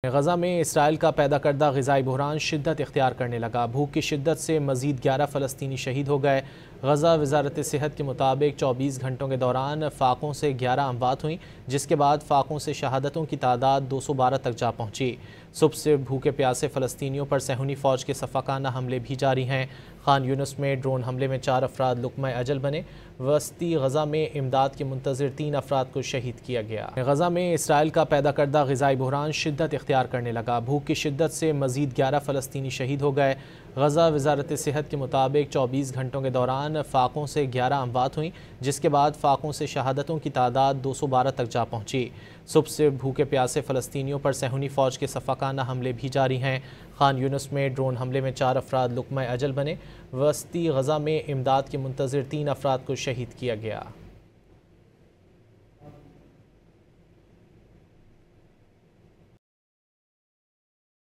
गज़ा में इसराइल का पैदा करदा ग़िज़ाई बहरान शिद्दत इख्तियार करने लगा। भूख की शिद्दत से मज़ीद 11 फ़लस्तीनी शहीद हो गए। गज़ा वज़ारत सेहत के मुताबिक 24 घंटों के दौरान फ़ाकों से 11 अमवात हुई, जिसके बाद फ़ाकों से शहादतों की तादाद 212 तक जा पहुँची। सुबह से भूखे प्यासे फ़लस्तीनियों पर सहूनी फ़ौज के सफ़ाकाना हमले भी जारी हैं। खान यूनुस में ड्रोन हमले में 4 अफराद लुक़मा अजल बने। वस्ती गज़ा में इमदाद के मुंतज़िर 3 अफराद को शहीद किया गया। गज़ा में इसराइल का पैदा करदा ग़िज़ाई बहरान शिद्दत इख्तियार करने लगा। भूख की शिद्दत से मज़ीद 11 फ़लस्तीनी शहीद हो गए। गज़ा वज़ारत सेहत के मुताबिक 24 घंटों के दौरान फ़ाकों से 11 अमवात हुई, जिसके बाद फ़ाकों से शहादतों की तादाद 212 तक जा पहुँची। सुबह से भूखे प्यासे फ़लस्तीनियों पर सहूनी फ़ौज के सफ़ाकाना हमले भी जारी हैं। खान यूनुस में ड्रोन हमले में 4 अफराद लुक़मा अजल बने। वस्ती गज़ा में इमदाद के मुंतज़िर 3 अफराद को शहीद किया गया।